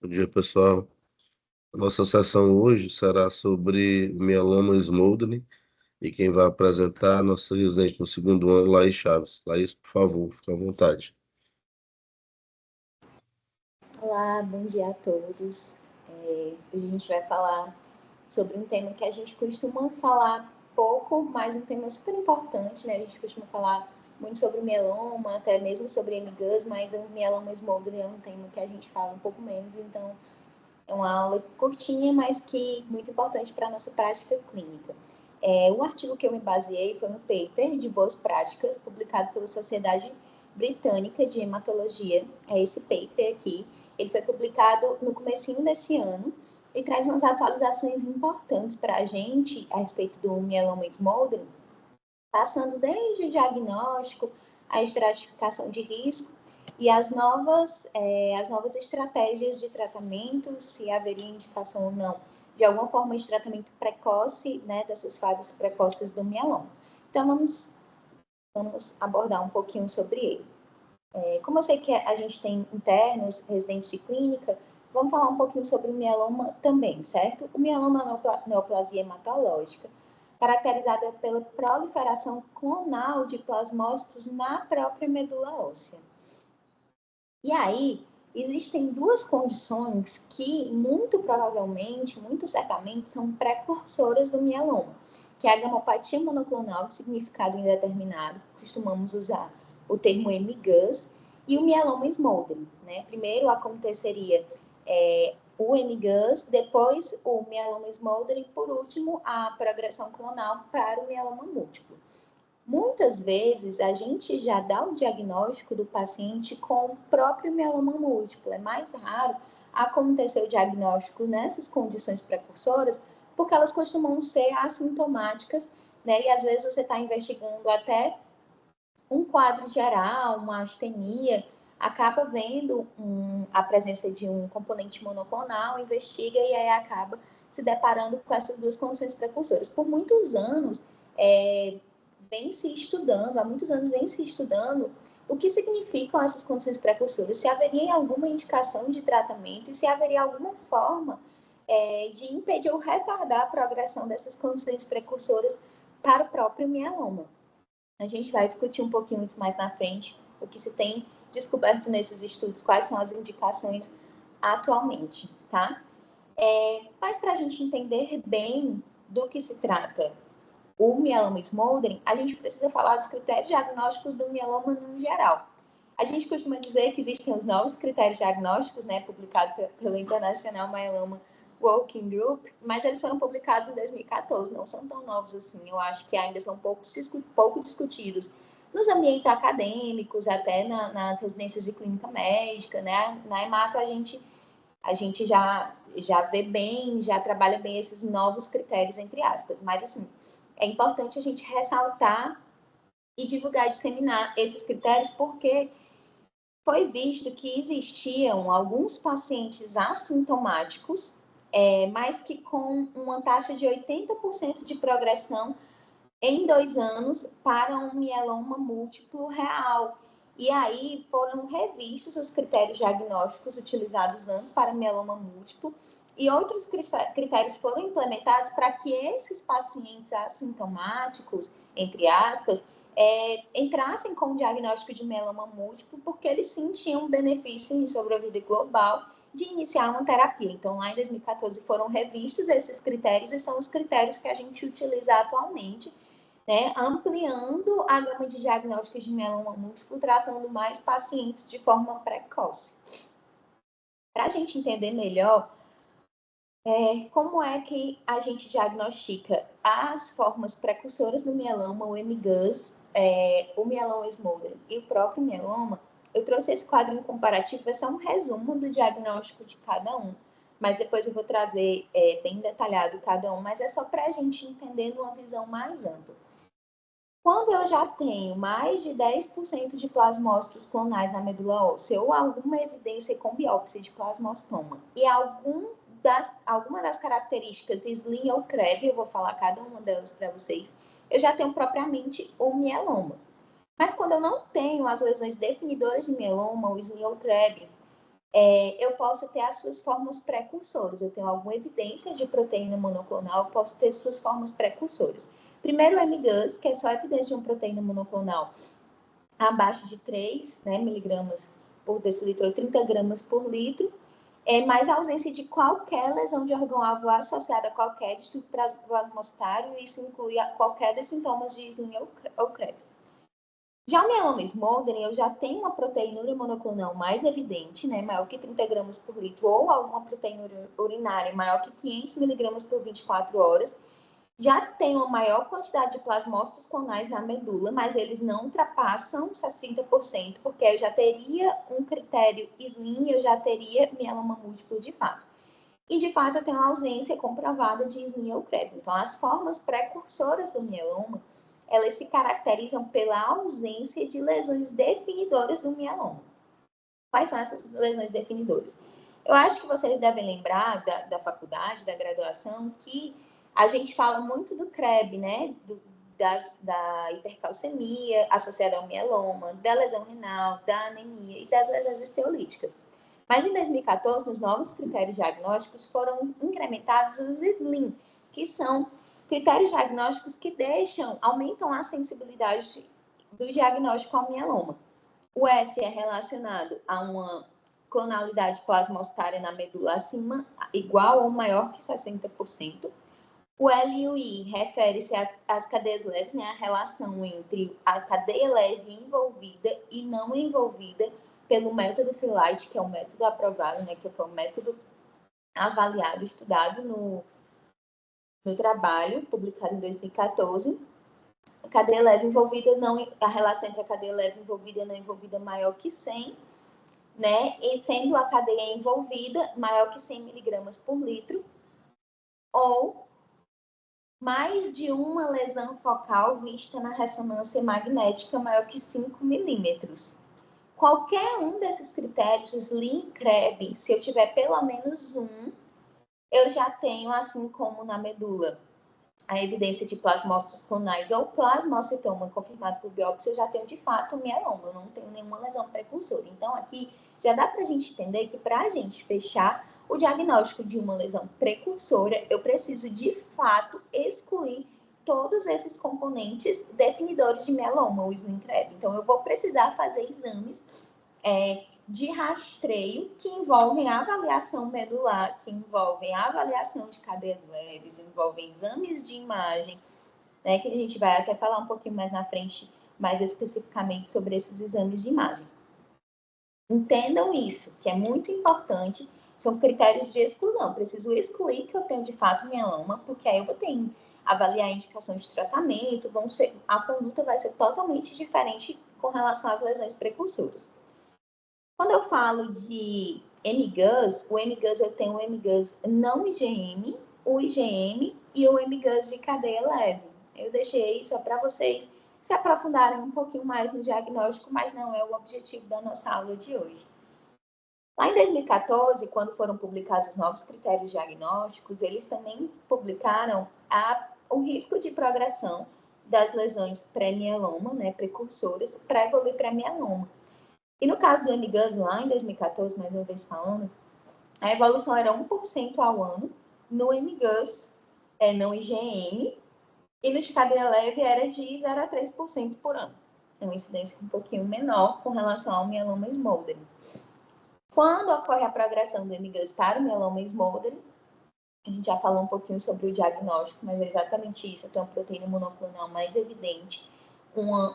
Bom dia, pessoal. A nossa sessão hoje será sobre mieloma Smoldering e quem vai apresentar é a nossa residente no segundo ano, Laís Chaves. Laís, por favor, fique à vontade. Olá, bom dia a todos. Hoje a gente vai falar sobre um tema que a gente costuma falar pouco, mas um tema super importante, né? A gente costuma falar muito sobre mieloma, até mesmo sobre MGUS, mas o mieloma Smoldering é um tema que a gente fala um pouco menos, então é uma aula curtinha, mas que muito importante para a nossa prática clínica. O artigo que eu me baseei foi um paper de boas práticas publicado pela Sociedade Britânica de Hematologia. É esse paper aqui. Ele foi publicado no comecinho desse ano e traz umas atualizações importantes para a gente a respeito do mieloma Smoldering, passando desde o diagnóstico, a estratificação de risco e as novas estratégias de tratamento, se haveria indicação ou não, de alguma forma de tratamento precoce, né, dessas fases precoces do mieloma. Então, vamos abordar um pouquinho sobre ele. Como eu sei que a gente tem internos, residentes de clínica, vamos falar um pouquinho sobre o mieloma também, certo? O mieloma é uma neoplasia hematológica, caracterizada pela proliferação clonal de plasmócitos na própria medula óssea. E aí, existem duas condições que, muito provavelmente, muito certamente, são precursoras do mieloma, que é a gamopatia monoclonal de significado indeterminado, costumamos usar o termo MGUS, e o mieloma Smoldering, né? Primeiro aconteceria o MGUS, depois o mieloma Smoldering, e por último a progressão clonal para o mieloma múltiplo. Muitas vezes a gente já dá o diagnóstico do paciente com o próprio mieloma múltiplo. É mais raro acontecer o diagnóstico nessas condições precursoras, porque elas costumam ser assintomáticas, né? E às vezes você está investigando até um quadro geral, uma astenia, acaba vendo a presença de um componente monoclonal, investiga e aí acaba se deparando com essas duas condições precursoras. Por muitos anos, vem se estudando, há muitos anos vem se estudando o que significam essas condições precursoras, se haveria alguma indicação de tratamento e se haveria alguma forma de impedir ou retardar a progressão dessas condições precursoras para o próprio mieloma. A gente vai discutir um pouquinho isso mais na frente, o que se tem descoberto nesses estudos, quais são as indicações atualmente, tá? Mas para a gente entender bem do que se trata o mieloma Smoldering, a gente precisa falar dos critérios diagnósticos do mieloma no geral. A gente costuma dizer que existem os novos critérios diagnósticos, né, publicados pelo International Myeloma Working Group, mas eles foram publicados em 2014, não são tão novos assim. Eu acho que ainda são pouco discutidos nos ambientes acadêmicos, até nas residências de clínica médica, né? Na hemato a gente já vê bem, já trabalha bem esses novos critérios, entre aspas. Mas, assim, é importante a gente ressaltar e divulgar e disseminar esses critérios, porque foi visto que existiam alguns pacientes assintomáticos, mas que com uma taxa de 80% de progressão em 2 anos para um mieloma múltiplo real. E aí foram revistos os critérios diagnósticos utilizados antes para mieloma múltiplo e outros critérios foram implementados para que esses pacientes assintomáticos, entre aspas, entrassem com o diagnóstico de mieloma múltiplo, porque eles sentiam um benefício em sobrevida global de iniciar uma terapia. Então, lá em 2014 foram revistos esses critérios e são os critérios que a gente utiliza atualmente, né, ampliando a gama de diagnósticos de mieloma múltiplo, tratando mais pacientes de forma precoce. Para a gente entender melhor como é que a gente diagnostica as formas precursoras do mieloma, o MGUS, o mieloma Smoldering e o próprio mieloma, eu trouxe esse quadrinho comparativo, vai ser um resumo do diagnóstico de cada um, mas depois eu vou trazer bem detalhado cada um, mas é só para a gente entender numa visão mais ampla. Quando eu já tenho mais de 10% de plasmócitos clonais na medula óssea ou alguma evidência com biópsia de plasmostoma e alguma das características SLIM ou CREB, eu vou falar cada uma delas para vocês, eu já tenho propriamente o mieloma. Mas quando eu não tenho as lesões definidoras de mieloma, o SLIM ou CREB, eu posso ter as suas formas precursoras. Eu tenho alguma evidência de proteína monoclonal, eu posso ter suas formas precursoras. Primeiro, o MGUS, que é só evidência de uma proteína monoclonal abaixo de 3, né, miligramas por decilitro ou 30 gramas por litro, mais a ausência de qualquer lesão de órgão-alvo associada a qualquer distúrbio plasmocitário, e isso inclui qualquer dos sintomas de Slim ou Krebs. Já o mieloma smoldering, eu já tenho uma proteína monoclonal mais evidente, né, maior que 30 gramas por litro, ou alguma proteína urinária maior que 500 miligramas por 24 horas. Já tem uma maior quantidade de plasmócitos clonais na medula, mas eles não ultrapassam 60%, porque eu já teria um critério Slim, eu já teria mieloma múltiplo de fato. E, de fato, eu tenho uma ausência comprovada de Slim ou Krebs. Então, as formas precursoras do mieloma, elas se caracterizam pela ausência de lesões definidoras do mieloma. Quais são essas lesões definidoras? Eu acho que vocês devem lembrar da faculdade, da graduação, que a gente fala muito do CREB, né? Da hipercalcemia associada ao mieloma, da lesão renal, da anemia e das lesões osteolíticas. Mas em 2014, nos novos critérios diagnósticos, foram incrementados os SLIM, que são critérios diagnósticos que aumentam a sensibilidade do diagnóstico ao mieloma. O S é relacionado a uma clonalidade plasmocitária na medula acima, igual ou maior que 60%. O L e o I refere-se às cadeias leves, né, a relação entre a cadeia leve envolvida e não envolvida pelo método Freelight, que é o método aprovado, né, que foi o método avaliado, estudado no trabalho, publicado em 2014. A cadeia leve envolvida, a relação entre a cadeia leve envolvida e não envolvida maior que 100, né? E sendo a cadeia envolvida maior que 100 miligramas por litro, ou mais de uma lesão focal vista na ressonância magnética maior que 5 milímetros. Qualquer um desses critérios, Slim, Krebs, se eu tiver pelo menos um, eu já tenho, assim como na medula, a evidência de plasmócitos clonais ou plasmocitoma confirmado por biópsia, eu já tenho de fato um mieloma, eu não tenho nenhuma lesão precursora. Então, aqui já dá para a gente entender que para a gente fechar o diagnóstico de uma lesão precursora, eu preciso de fato excluir todos esses componentes definidores de mieloma, o SLIM-CREB. Então, eu vou precisar fazer exames de rastreio que envolvem a avaliação medular, que envolvem a avaliação de cadeias leves, envolvem exames de imagem, né, que a gente vai até falar um pouquinho mais na frente, mais especificamente sobre esses exames de imagem. Entendam isso, que é muito importante, são critérios de exclusão. Preciso excluir que eu tenho de fato mieloma, porque aí eu vou ter que avaliar indicações de tratamento, a conduta vai ser totalmente diferente com relação às lesões precursoras. Quando eu falo de MGUS, o MGUS eu tenho o MGUS não IgM, o IgM e o MGUS de cadeia leve. Eu deixei só para vocês se aprofundarem um pouquinho mais no diagnóstico, mas não é o objetivo da nossa aula de hoje. Lá em 2014, quando foram publicados os novos critérios diagnósticos, eles também publicaram o risco de progressão das lesões pré-mieloma, né, precursoras, para evoluir para mieloma. E no caso do MGUS, lá em 2014, mais uma vez falando, a evolução era 1% ao ano, no MGUS, não IgM, e no de cadeia leve era de 0 a 3% por ano. É uma incidência um pouquinho menor com relação ao mieloma smoldering. Quando ocorre a progressão do MGUS para o mieloma smoldering, a gente já falou um pouquinho sobre o diagnóstico, mas é exatamente isso, eu tenho uma proteína monoclonal mais evidente,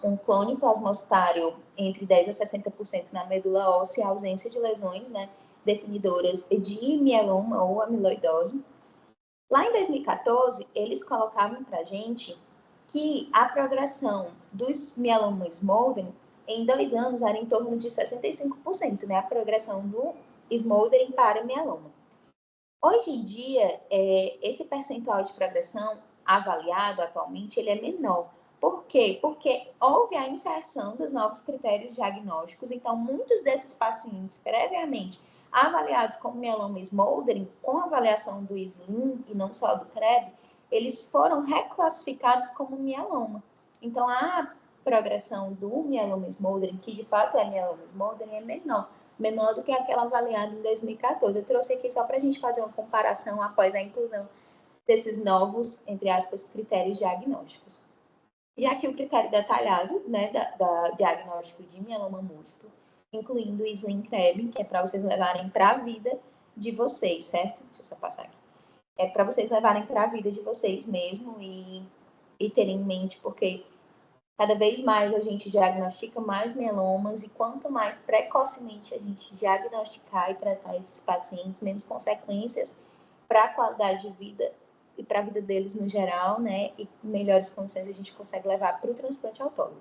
um clone plasmocitário entre 10% a 60% na medula óssea, ausência de lesões, né, definidoras de mieloma ou amiloidose. Lá em 2014, eles colocavam para a gente que a progressão dos mielomas smoldering em 2 anos era em torno de 65%, né, a progressão do smoldering para mieloma. Hoje em dia, esse percentual de progressão avaliado atualmente, ele é menor. Por quê? Porque houve a inserção dos novos critérios diagnósticos, então muitos desses pacientes previamente avaliados como mieloma smoldering, com avaliação do SLIM e não só do CREB, eles foram reclassificados como mieloma. Então, a progressão do mieloma smoldering, que de fato é mieloma smoldering, é menor. menor do que aquela avaliada em 2014. Eu trouxe aqui só para a gente fazer uma comparação após a inclusão desses novos, entre aspas, critérios diagnósticos. E aqui o critério detalhado, né, da diagnóstico de mieloma múltiplo, incluindo o Islen-Krebs, que é para vocês levarem para a vida de vocês, certo? Deixa eu só passar aqui. É para vocês levarem para a vida de vocês mesmo e terem em mente, porque cada vez mais a gente diagnostica mais mielomas e quanto mais precocemente a gente diagnosticar e tratar esses pacientes, menos consequências para a qualidade de vida e para a vida deles no geral, né? E melhores condições a gente consegue levar para o transplante autólogo.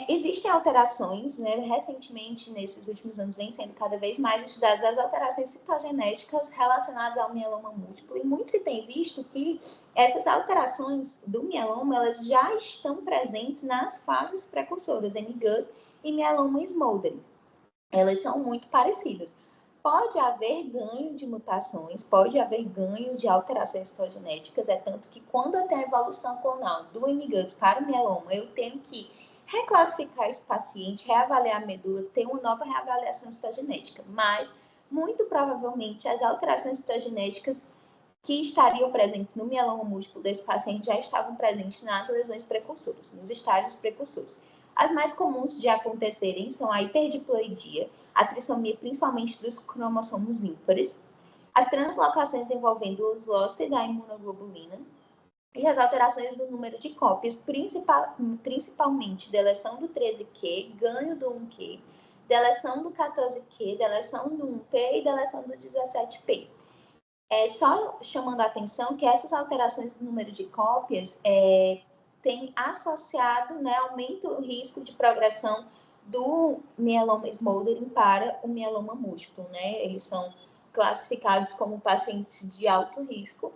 Existem alterações, né? Recentemente, nesses últimos anos, vem sendo cada vez mais estudadas as alterações citogenéticas relacionadas ao mieloma múltiplo, e muito se tem visto que essas alterações do mieloma, elas já estão presentes nas fases precursoras, MGUS e mieloma smoldering. Elas são muito parecidas. Pode haver ganho de mutações, pode haver ganho de alterações citogenéticas, é tanto que quando eu tenho a evolução clonal do MGUS para o mieloma, eu tenho que reclassificar esse paciente, reavaliar a medula, ter uma nova reavaliação citogenética, mas muito provavelmente as alterações citogenéticas que estariam presentes no mieloma múltiplo desse paciente já estavam presentes nas lesões precursoras, nos estágios precursores. As mais comuns de acontecerem são a hiperdiploidia, a trissomia principalmente dos cromossomos ímpares, as translocações envolvendo os losses da imunoglobulina e as alterações do número de cópias, principalmente deleção do 13q, ganho do 1q, deleção do 14q, deleção do 1p e deleção do 17p. Só chamando a atenção que essas alterações do número de cópias têm associado, né, aumento o risco de progressão do mieloma smoldering para o mieloma múltiplo, né? Eles são classificados como pacientes de alto risco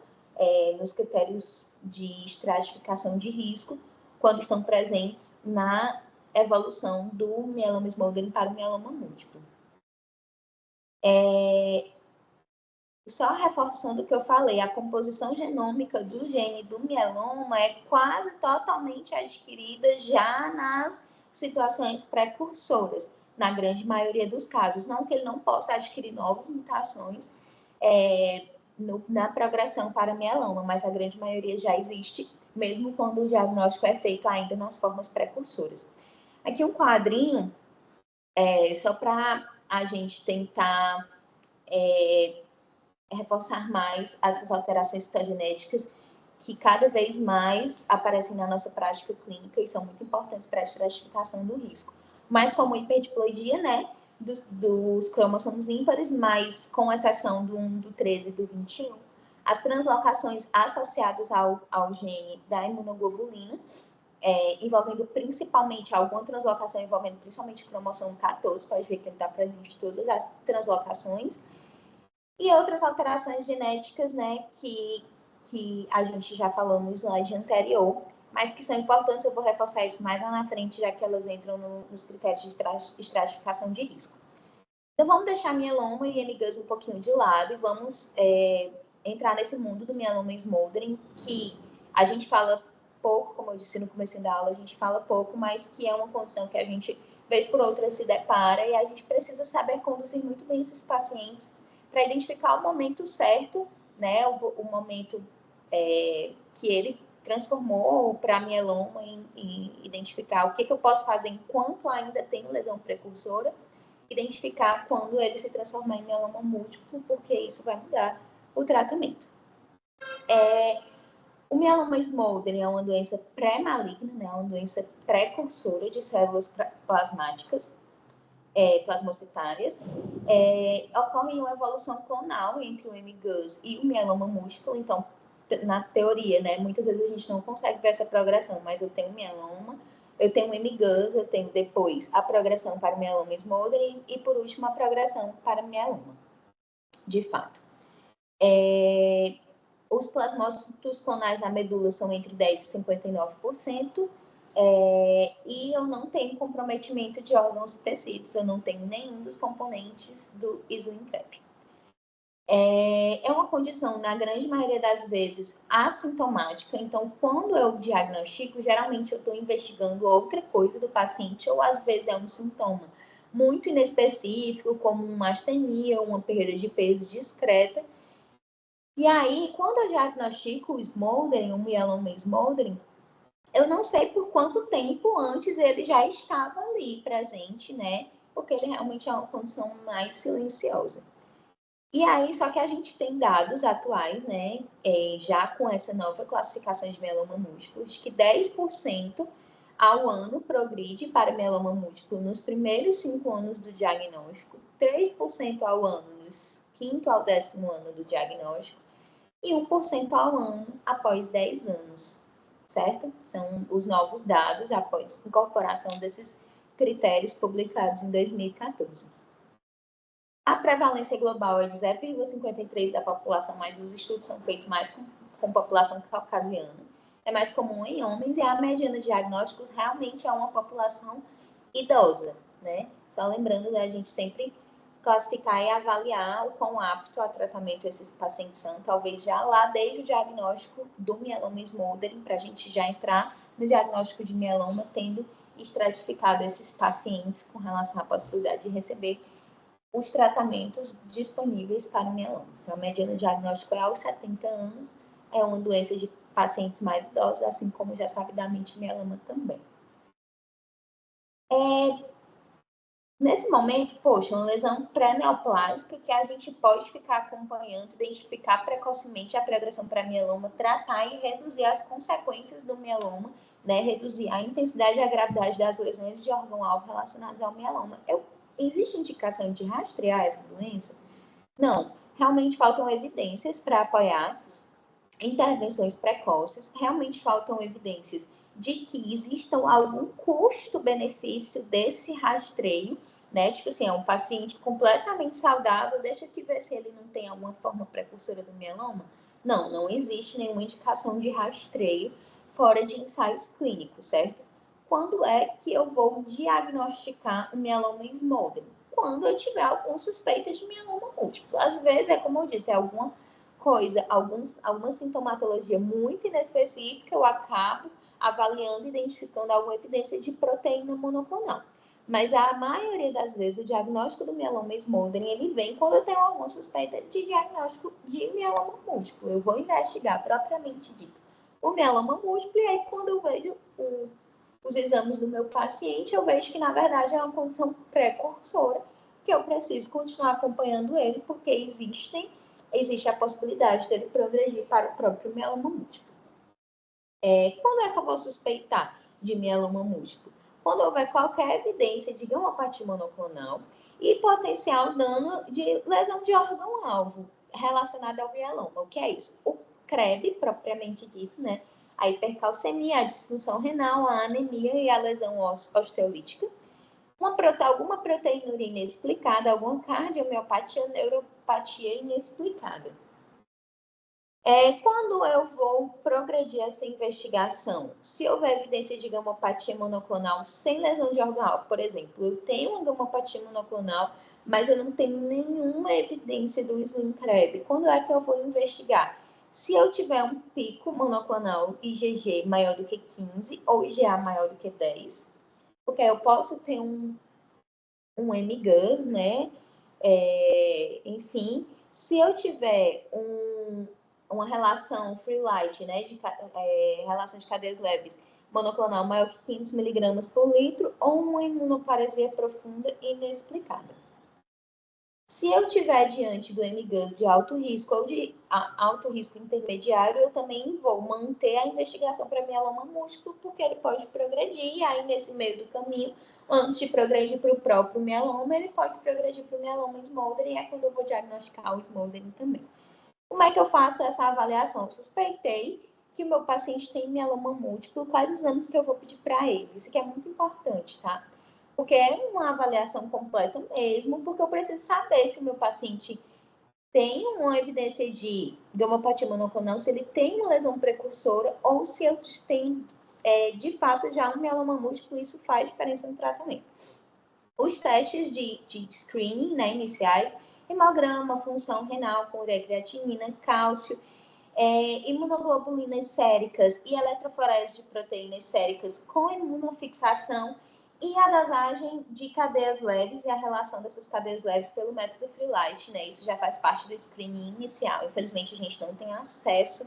nos critérios de estratificação de risco quando estão presentes na evolução do mieloma smoldering para o mieloma múltiplo. Só reforçando o que eu falei, a composição genômica do gene do mieloma é quase totalmente adquirida já nas situações precursoras, na grande maioria dos casos. Não que ele não possa adquirir novas mutações na progressão para mieloma, mas a grande maioria já existe, mesmo quando o diagnóstico é feito ainda nas formas precursoras. Aqui um quadrinho, só para a gente tentar reforçar mais essas alterações citogenéticas que cada vez mais aparecem na nossa prática clínica e são muito importantes para a estratificação do risco. Mas como hiperdiploidia, né, dos cromossomos ímpares, mas com exceção do 1, do 13 e do 21, as translocações associadas ao gene da imunoglobulina, envolvendo principalmente alguma translocação envolvendo principalmente o cromossomo 14, pode ver que ele está presente em todas as translocações, e outras alterações genéticas, né, que a gente já falou no slide anterior, mas que são importantes, eu vou reforçar isso mais lá na frente, já que elas entram nos critérios de estratificação de risco. Então, vamos deixar mieloma e MGUS um pouquinho de lado e vamos entrar nesse mundo do mieloma smoldering, que a gente fala pouco, como eu disse no começo da aula, a gente fala pouco, mas que é uma condição que a gente, vez por outra, se depara e a gente precisa saber conduzir muito bem esses pacientes para identificar o momento certo, né, o momento que ele transformou para mieloma e identificar o que eu posso fazer enquanto ainda tenho lesão precursora, identificar quando ele se transformar em mieloma múltiplo, porque isso vai mudar o tratamento. O mieloma smoldering é uma doença pré-maligna, né, uma doença precursora de células plasmáticas, plasmocitárias, ocorre uma evolução clonal entre o MGUS e o mieloma múltiplo. Então, na teoria, né, muitas vezes a gente não consegue ver essa progressão, mas eu tenho mieloma, eu tenho MGUS, eu tenho depois a progressão para o mieloma smoldering e, por último, a progressão para o mieloma, de fato. Os plasmócitos clonais na medula são entre 10% e 59%, e eu não tenho comprometimento de órgãos e tecidos, eu não tenho nenhum dos componentes do Islen-Krebs. É uma condição, na grande maioria das vezes, assintomática, então, quando eu diagnostico, geralmente eu estou investigando outra coisa do paciente, ou às vezes é um sintoma muito inespecífico, como uma astenia, uma perda de peso discreta. E aí, quando eu diagnostico o smoldering, o mieloma smoldering, eu não sei por quanto tempo antes ele já estava ali presente, né? Porque ele realmente é uma condição mais silenciosa. E aí, só que a gente tem dados atuais, né? Já com essa nova classificação de mieloma múltiplo, de que 10% ao ano progride para mieloma múltiplo nos primeiros 5 anos do diagnóstico, 3% ao ano nos 5º ao 10º ano do diagnóstico e 1% ao ano após 10 anos, certo? São os novos dados após incorporação desses critérios publicados em 2014. A prevalência global é de 0,53% da população, mas os estudos são feitos mais com população caucasiana. É mais comum em homens e a mediana de diagnósticos realmente é uma população idosa, né? Só lembrando da gente sempre classificar e avaliar o quão apto a tratamento esses pacientes são, talvez já lá desde o diagnóstico do mieloma smoldering, para a gente já entrar no diagnóstico de mieloma, tendo estratificado esses pacientes com relação à possibilidade de receber os tratamentos disponíveis para o mieloma. Então, a mediana diagnóstico é aos 70 anos, é uma doença de pacientes mais idosos, assim como já sabidamente mieloma também. Nesse momento, poxa, uma lesão pré-neoplásica que a gente pode ficar acompanhando, identificar precocemente a progressão para mieloma, tratar e reduzir as consequências do mieloma, né? Reduzir a intensidade e a gravidade das lesões de órgão-alvo relacionadas ao mieloma. Existe indicação de rastrear essa doença? Não. Realmente faltam evidências para apoiar intervenções precoces, realmente faltam evidências de que existam algum custo-benefício desse rastreio, né? Tipo assim, é um paciente completamente saudável, deixa que ver se ele não tem alguma forma precursora do mieloma. Não, não existe nenhuma indicação de rastreio fora de ensaios clínicos, certo? Quando é que eu vou diagnosticar o mieloma smoldering? Quando eu tiver alguma suspeita de mieloma múltiplo. Às vezes, é como eu disse, é alguma coisa, alguma sintomatologia muito inespecífica, eu acabo avaliando, identificando alguma evidência de proteína monoclonal. Mas a maioria das vezes o diagnóstico do mieloma smoldering, ele vem quando eu tenho alguma suspeita de diagnóstico de mieloma múltiplo. Eu vou investigar propriamente dito o mieloma múltiplo e aí quando eu vejo os exames do meu paciente, eu vejo que na verdade é uma condição precursora que eu preciso continuar acompanhando ele, porque existe a possibilidade dele progredir para o próprio mieloma múltiplo. Quando é que eu vou suspeitar de mieloma múltiplo? Quando houver qualquer evidência de gamopatia monoclonal e potencial dano de lesão de órgão-alvo relacionada ao mieloma. O que é isso? O CREB, propriamente dito, né? A hipercalcemia, a disfunção renal, a anemia e a lesão osteolítica. Alguma proteína inexplicada, alguma cardiomiopatia, neuropatia inexplicada. Quando eu vou progredir essa investigação, se houver evidência de gamopatia monoclonal sem lesão de órgão-alvo, por exemplo, eu tenho uma gamopatia monoclonal, mas eu não tenho nenhuma evidência do SLIM-CREB, quando é que eu vou investigar? Se eu tiver um pico monoclonal IgG maior do que 15 ou IgA maior do que 10, porque eu posso ter um MGUS, né? Enfim, se eu tiver uma relação free light, né, relação de cadeias leves, monoclonal maior que 500 mg por litro ou uma imunoparesia profunda inexplicada. Se eu tiver diante do MGUS de alto risco ou de alto risco intermediário, eu também vou manter a investigação para mieloma múltiplo, porque ele pode progredir, e aí nesse meio do caminho, antes de progredir para o próprio mieloma, ele pode progredir para o mieloma smoldering, é quando eu vou diagnosticar o smoldering também. Como é que eu faço essa avaliação? Eu suspeitei que o meu paciente tem mieloma múltiplo, quais exames que eu vou pedir para ele? Isso aqui é muito importante, tá? Porque é uma avaliação completa mesmo, porque eu preciso saber se o meu paciente tem uma evidência de gamopatia monoclonal, se ele tem uma lesão precursora ou se eu tenho, de fato, já um mieloma múltiplo, isso faz diferença no tratamento. Os testes de screening, né, iniciais, hemograma, função renal com ureia creatinina, cálcio, imunoglobulinas séricas e eletroforese de proteínas séricas com imunofixação e a dosagem de cadeias leves e a relação dessas cadeias leves pelo método Freelight, né? Isso já faz parte do screening inicial. Infelizmente, a gente não tem acesso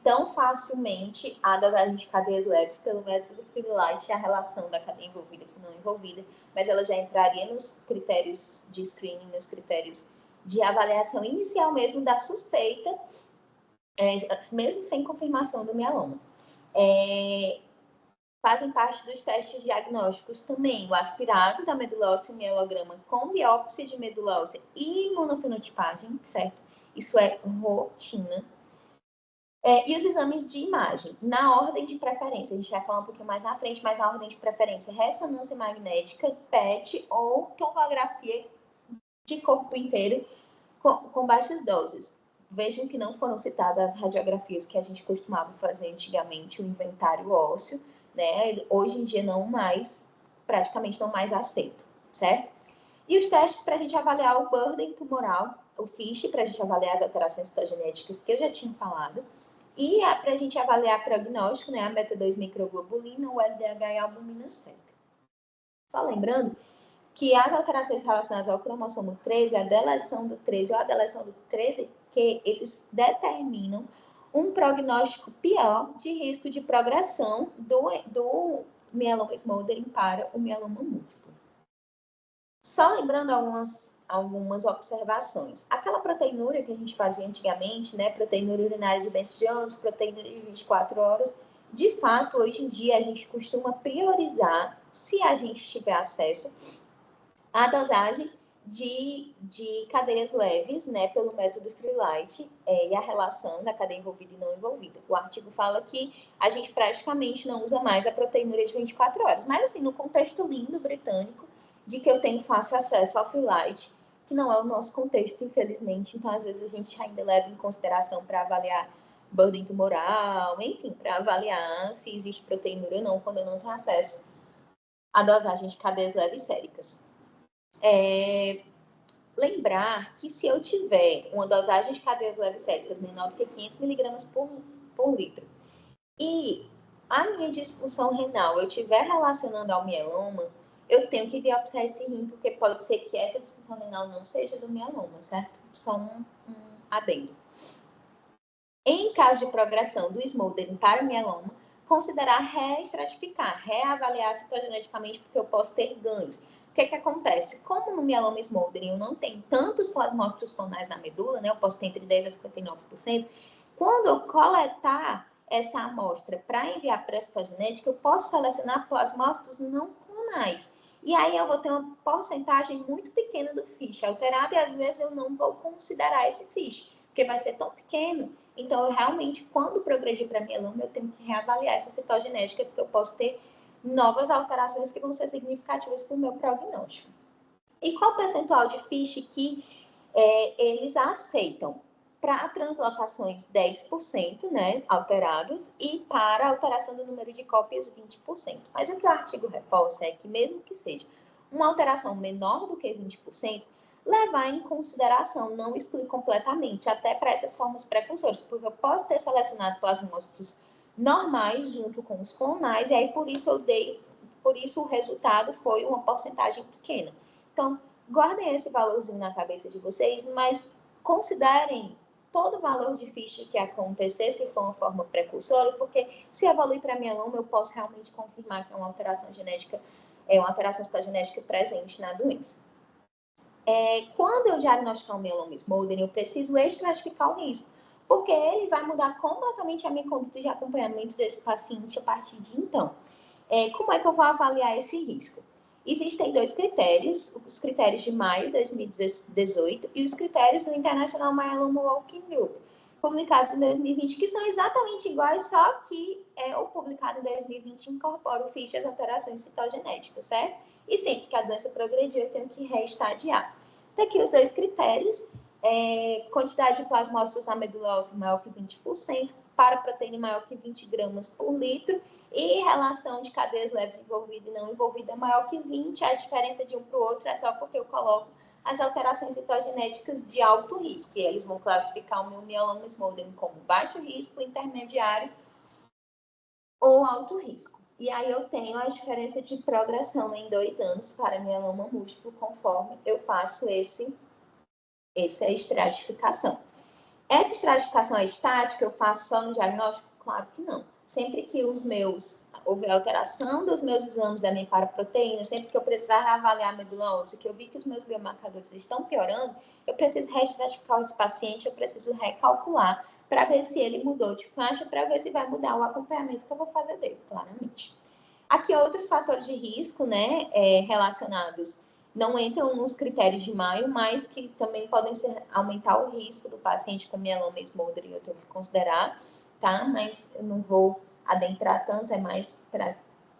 tão facilmente à dosagem de cadeias leves pelo método Freelight e a relação da cadeia envolvida com não envolvida, mas ela já entraria nos critérios de screening, nos critérios de avaliação inicial mesmo da suspeita, mesmo sem confirmação do mieloma. Fazem parte dos testes diagnósticos também o aspirado da medula óssea e mielograma com biópsia de medula óssea e imunofenotipagem, certo? Isso é rotina. E os exames de imagem, na ordem de preferência, a gente vai falar um pouquinho mais na frente, mas na ordem de preferência, ressonância magnética, PET ou tomografia de corpo inteiro com baixas doses. Vejam que não foram citadas as radiografias que a gente costumava fazer antigamente, o inventário ósseo, né? Hoje em dia não mais, praticamente não mais aceito, certo? E os testes para a gente avaliar o burden tumoral, o FISH, para a gente avaliar as alterações citogenéticas que eu já tinha falado, e para a gente avaliar prognóstico, né, a beta-2 microglobulina, o LDH e a albumina seca. Só lembrando que as alterações relacionadas ao cromossomo 13, a deleção do 13 ou a deleção do 13, que eles determinam um prognóstico pior de risco de progressão do mieloma smoldering para o mieloma múltiplo. Só lembrando algumas observações. Aquela proteinúria que a gente fazia antigamente, né, proteinúria urinária de Benson Jones, proteinúria de 24 horas, de fato, hoje em dia, a gente costuma priorizar, se a gente tiver acesso, a dosagem de cadeias leves, né, pelo método Freelight, e a relação da cadeia envolvida e não envolvida. O artigo fala que a gente praticamente não usa mais a proteinúria de 24 horas, mas assim, no contexto lindo britânico, de que eu tenho fácil acesso ao Freelight, que não é o nosso contexto, infelizmente, então às vezes a gente ainda leva em consideração para avaliar burden tumoral, enfim, para avaliar se existe proteinúria ou não, quando eu não tenho acesso à dosagem de cadeias leves séricas. Lembrar que se eu tiver uma dosagem de cadeias leves séricas menor do que 500 mg por litro e a minha disfunção renal eu estiver relacionando ao mieloma, eu tenho que biopsiar esse rim, porque pode ser que essa disfunção renal não seja do mieloma, certo? Só um adendo. Em caso de progressão do smoldering para o mieloma, considerar reestratificar, reavaliar citogeneticamente, porque eu posso ter ganhos. O que acontece? Como no mieloma smoldering eu não tenho tantos plasmócitos clonais na medula, né? Eu posso ter entre 10% a 59%. Quando eu coletar essa amostra para enviar para a citogenética, eu posso selecionar plasmócitos não clonais. E aí eu vou ter uma porcentagem muito pequena do FISH alterado e às vezes eu não vou considerar esse FISH, porque vai ser tão pequeno. Então, eu realmente, quando progredir para mieloma, eu tenho que reavaliar essa citogenética, porque eu posso ter novas alterações que vão ser significativas para o meu prognóstico. E qual o percentual de FISH que eles aceitam? Para translocações, 10%, né, alterados, e para alteração do número de cópias, 20%. Mas o que o artigo reforça é que, mesmo que seja uma alteração menor do que 20%, levar em consideração, não excluir completamente, até para essas formas precursoras, porque eu posso ter selecionado plasmócitos normais junto com os clonais, e aí por isso o resultado foi uma porcentagem pequena. Então, guardem esse valorzinho na cabeça de vocês, mas considerem todo o valor de FISH que acontecer, se for uma forma precursora, porque se evoluir para mieloma, eu posso realmente confirmar que é uma alteração genética, uma alteração citogenética presente na doença. Quando eu diagnosticar um mieloma smoldering, eu preciso estratificar o risco, porque ele vai mudar completamente a minha conduta de acompanhamento desse paciente a partir de então. Como é que eu vou avaliar esse risco? Existem 2 critérios, os critérios de maio de 2018 e os critérios do International Myeloma Working Group, publicados em 2020, que são exatamente iguais, só que o publicado em 2020 incorpora o FISH e as alterações citogenéticas, certo? E sempre que a doença progredir, eu tenho que reestadiar. Então, aqui os 2 critérios, quantidade de plasmócitos na medula óssea maior que 20%, para proteína maior que 20 gramas por litro, e relação de cadeias leves envolvida e não envolvida maior que 20, a diferença de um para o outro é só porque eu coloco as alterações citogenéticas de alto risco, e eles vão classificar o meu mieloma smoldering como baixo risco, intermediário ou alto risco. E aí eu tenho a diferença de progressão em 2 anos para mieloma múltiplo, conforme eu faço essa estratificação. Essa estratificação é estática, eu faço só no diagnóstico? Claro que não. Sempre que houve alteração dos meus exames da minha paraproteína, sempre que eu precisar avaliar a medula óssea, que eu vi que os meus biomarcadores estão piorando, eu preciso reestratificar esse paciente, eu preciso recalcular para ver se ele mudou de faixa, para ver se vai mudar o acompanhamento que eu vou fazer dele, claramente. Aqui outros fatores de risco, né, relacionados, não entram nos critérios de Maio, mas que também podem aumentar o risco do paciente com mieloma Smoldering, eu tenho que considerar, tá? Mas eu não vou adentrar tanto, é mais para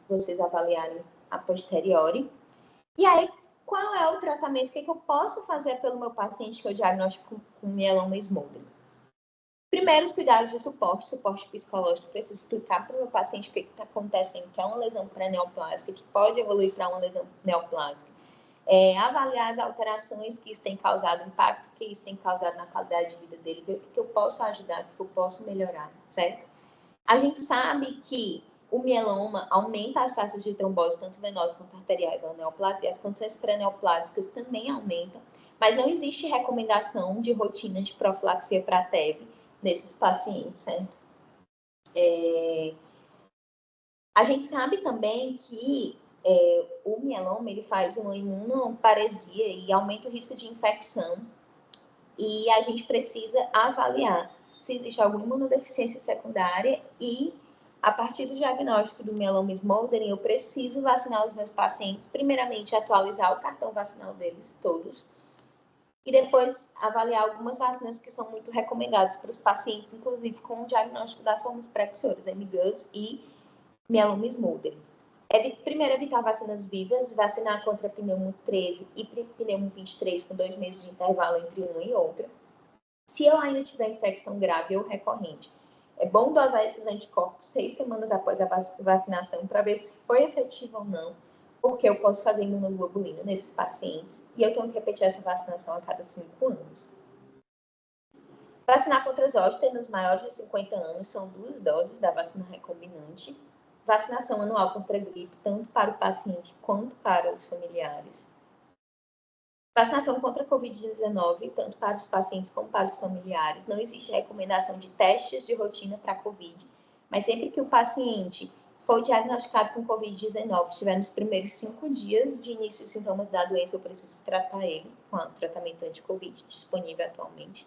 vocês avaliarem a posteriori. E aí, qual é o tratamento? O que eu posso fazer pelo meu paciente que eu diagnostico com mieloma Smoldering? Primeiro, os cuidados de suporte psicológico. Preciso explicar para o meu paciente o que está acontecendo, que é uma lesão pré-neoplásica, que pode evoluir para uma lesão neoplásica. Avaliar as alterações que isso tem causado, o impacto que isso tem causado na qualidade de vida dele, ver o que eu posso ajudar, o que eu posso melhorar, certo? A gente sabe que o mieloma aumenta as taxas de trombose, tanto venosas quanto arteriais ou neoplasia. As condições pré-neoplásicas também aumentam, mas não existe recomendação de rotina de profilaxia para TEV nesses pacientes, certo? A gente sabe também que o mieloma ele faz uma imunoparesia e aumenta o risco de infecção, e a gente precisa avaliar se existe alguma imunodeficiência secundária e, a partir do diagnóstico do mieloma Smoldering, eu preciso vacinar os meus pacientes, primeiramente atualizar o cartão vacinal deles todos, e depois avaliar algumas vacinas que são muito recomendadas para os pacientes, inclusive com o diagnóstico das formas precursoras, MGUS e mieloma Smoldering. Primeiro, evitar vacinas vivas, vacinar contra pneumo 13 e pneumo 23 com 2 meses de intervalo entre uma e outra. Se eu ainda tiver infecção grave ou recorrente, é bom dosar esses anticorpos 6 semanas após a vacinação para ver se foi efetivo ou não, porque eu posso fazer imunoglobulina nesses pacientes e eu tenho que repetir essa vacinação a cada 5 anos. Vacinar contra zoster nos maiores de 50 anos são 2 doses da vacina recombinante. Vacinação anual contra a gripe, tanto para o paciente quanto para os familiares. Vacinação contra a Covid-19, tanto para os pacientes como para os familiares. Não existe recomendação de testes de rotina para a Covid, mas sempre que o paciente for diagnosticado com Covid-19, estiver nos primeiros 5 dias de início de sintomas da doença, eu preciso tratar ele com o tratamento anti-Covid disponível atualmente.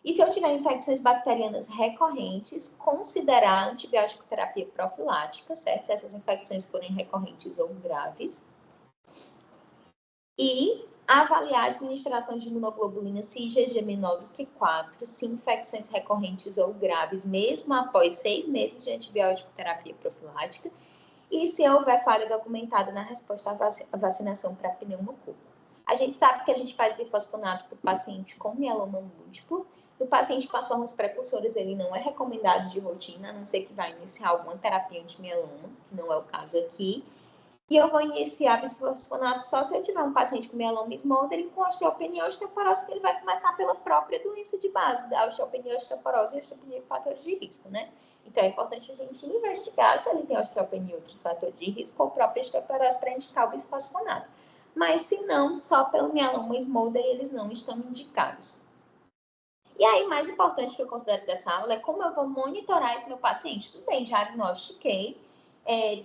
E se eu tiver infecções bacterianas recorrentes, considerar antibiótico terapia profilática, certo? Se essas infecções forem recorrentes ou graves. E avaliar a administração de imunoglobulina se IgG menor do que 4, se infecções recorrentes ou graves, mesmo após 6 meses de antibiótico terapia profilática. E se houver falha documentada na resposta à vacinação para pneumococo. A gente sabe que a gente faz bifosfonato para o paciente com mieloma múltiplo. No paciente com as formas precursoras, ele não é recomendado de rotina, a não ser que vai iniciar alguma terapia anti-mieloma, que não é o caso aqui. E eu vou iniciar bisfosfonato só se eu tiver um paciente com mieloma Smoldering com osteopenia e osteoporose, que ele vai começar pela própria doença de base, da osteopenia, osteoporose e osteopenia com fatores de risco, né? Então, é importante a gente investigar se ele tem osteopenia ou outros fatores de risco ou própria osteoporose para indicar o bisfosfonato. Mas, se não, só pelo mieloma Smoldering, eles não estão indicados. E aí, mais importante que eu considero dessa aula é como eu vou monitorar esse meu paciente. Tudo bem, diagnostiquei,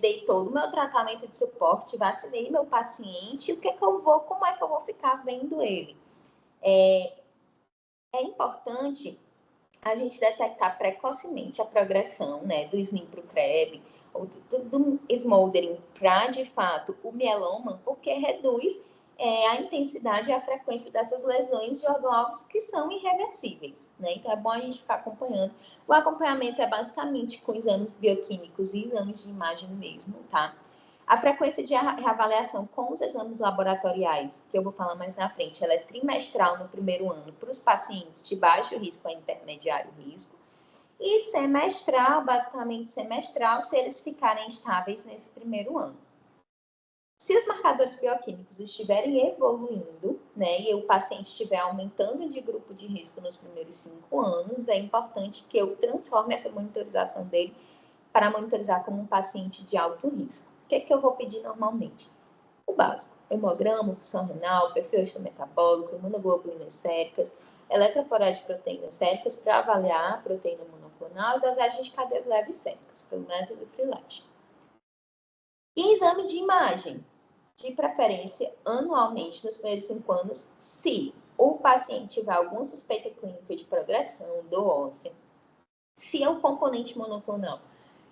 dei todo o meu tratamento de suporte, vacinei meu paciente, como é que eu vou ficar vendo ele? É importante a gente detectar precocemente a progressão, né, do SNIM para o CREB, ou do Smoldering para, de fato, o mieloma, porque reduz a intensidade e a frequência dessas lesões de órgãos que são irreversíveis, né? Então, é bom a gente ficar acompanhando. O acompanhamento é basicamente com exames bioquímicos e exames de imagem mesmo, tá? A frequência de reavaliação com os exames laboratoriais, que eu vou falar mais na frente, ela é trimestral no primeiro ano para os pacientes de baixo risco a intermediário risco, e semestral, basicamente semestral, se eles ficarem estáveis nesse primeiro ano. Se os marcadores bioquímicos estiverem evoluindo, né, e o paciente estiver aumentando de grupo de risco nos primeiros 5 anos, é importante que eu transforme essa monitorização dele para monitorizar como um paciente de alto risco. O que eu vou pedir normalmente? O básico: hemograma, função renal, perfil histometabólico, imunoglobulinas séricas, eletroforese de proteínas séricas para avaliar a proteína monoclonal e dosagem de cadeias leves séricas, pelo método Freelite. E exame de imagem, de preferência anualmente nos primeiros 5 anos, se o paciente tiver alguma suspeita clínica de progressão do ósseo, se o componente monoclonal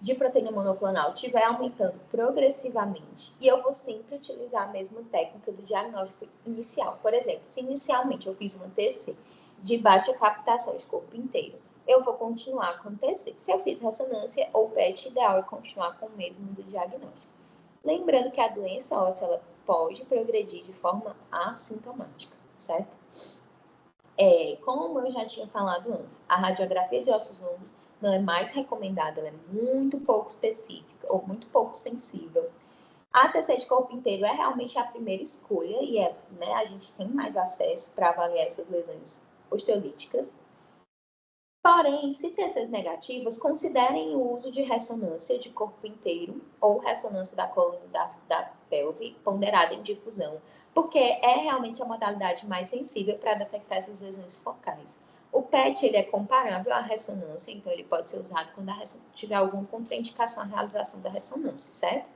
de proteína monoclonal estiver aumentando progressivamente, e eu vou sempre utilizar a mesma técnica do diagnóstico inicial. Por exemplo, se inicialmente eu fiz uma TC de baixa captação de corpo inteiro, eu vou continuar com TC. Se eu fiz ressonância ou PET, ideal é continuar com o mesmo do diagnóstico. Lembrando que a doença óssea ela pode progredir de forma assintomática, certo? Como eu já tinha falado antes, a radiografia de ossos longos não é mais recomendada, ela é muito pouco específica ou muito pouco sensível. A TC de corpo inteiro é realmente a primeira escolha e a gente tem mais acesso para avaliar essas lesões osteolíticas. Porém, se TCs negativas, considerem o uso de ressonância de corpo inteiro ou ressonância da coluna da pelve ponderada em difusão, porque é realmente a modalidade mais sensível para detectar essas lesões focais. O PET ele é comparável à ressonância, então ele pode ser usado quando tiver alguma contraindicação à realização da ressonância, certo?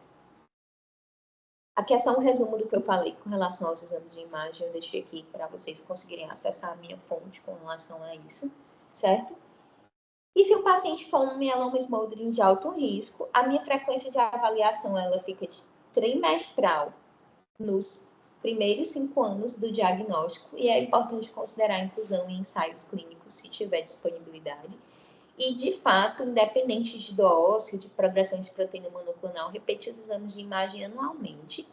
Aqui é só um resumo do que eu falei com relação aos exames de imagem, eu deixei aqui para vocês conseguirem acessar a minha fonte com relação a isso, certo? E se o paciente for um mieloma smoldering de alto risco, a minha frequência de avaliação ela fica de trimestral nos primeiros 5 anos do diagnóstico, e é importante considerar a inclusão em ensaios clínicos se tiver disponibilidade. E, de fato, independente de dor óssea, de progressão de proteína monoclonal, repetir os exames de imagem anualmente,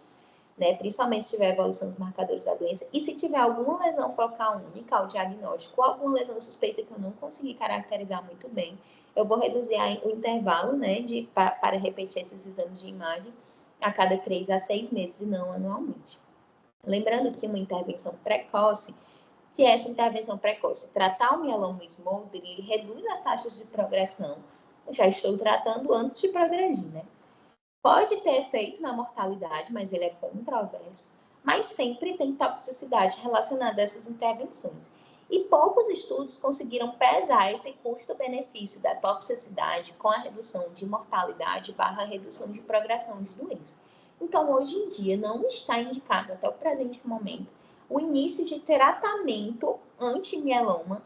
né? Principalmente se tiver evolução dos marcadores da doença. E se tiver alguma lesão focal única ao diagnóstico, ou alguma lesão suspeita que eu não consegui caracterizar muito bem, eu vou reduzir o intervalo, né, para repetir esses exames de imagem a cada 3 a 6 meses e não anualmente. Lembrando que uma intervenção precoce, que essa intervenção precoce, tratar o mieloma smoldering, ele reduz as taxas de progressão. Eu já estou tratando antes de progredir, né? Pode ter efeito na mortalidade, mas ele é controverso. Mas sempre tem toxicidade relacionada a essas intervenções. E poucos estudos conseguiram pesar esse custo-benefício da toxicidade com a redução de mortalidade / redução de progressão de doença. Então, hoje em dia, não está indicado, até o presente momento, o início de tratamento anti-mieloma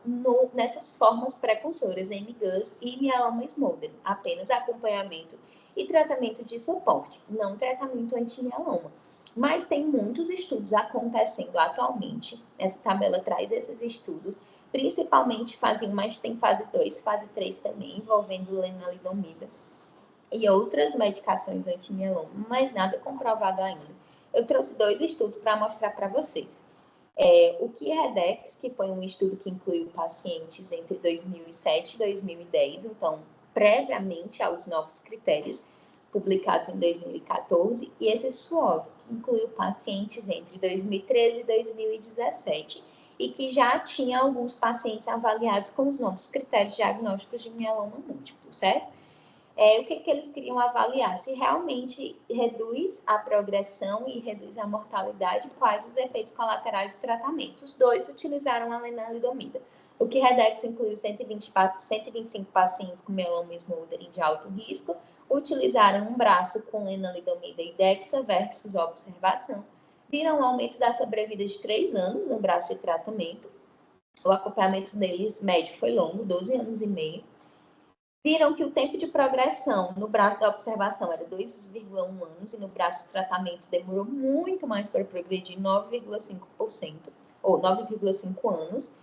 nessas formas precursoras, MGUS e mieloma smoldering. Apenas acompanhamento e tratamento de suporte, não tratamento anti-mieloma. Mas tem muitos estudos acontecendo atualmente. Essa tabela traz esses estudos, principalmente fase 1, mas tem fase 2, fase 3 também, envolvendo lenalidomida e outras medicações anti-mieloma, mas nada comprovado ainda. Eu trouxe 2 estudos para mostrar para vocês. O QREDEX, que foi um estudo que incluiu pacientes entre 2007 e 2010, então, previamente aos novos critérios publicados em 2014, e esse SWOG, que incluiu pacientes entre 2013 e 2017, e que já tinha alguns pacientes avaliados com os novos critérios diagnósticos de mieloma múltiplo, certo? O que eles queriam avaliar? Se realmente reduz a progressão e reduz a mortalidade, quais os efeitos colaterais do tratamento. Os 2 utilizaram a lenalidomida. O QREDEX inclui 125 pacientes com mieloma smoldering de alto risco, utilizaram um braço com lenalidomida e dexa versus observação, viram um aumento da sobrevida de 3 anos no braço de tratamento. O acompanhamento deles médio foi longo, 12 anos e meio. Viram que o tempo de progressão no braço da observação era 2,1 anos e no braço de tratamento demorou muito mais para progredir, 9,5%, ou 9,5 anos.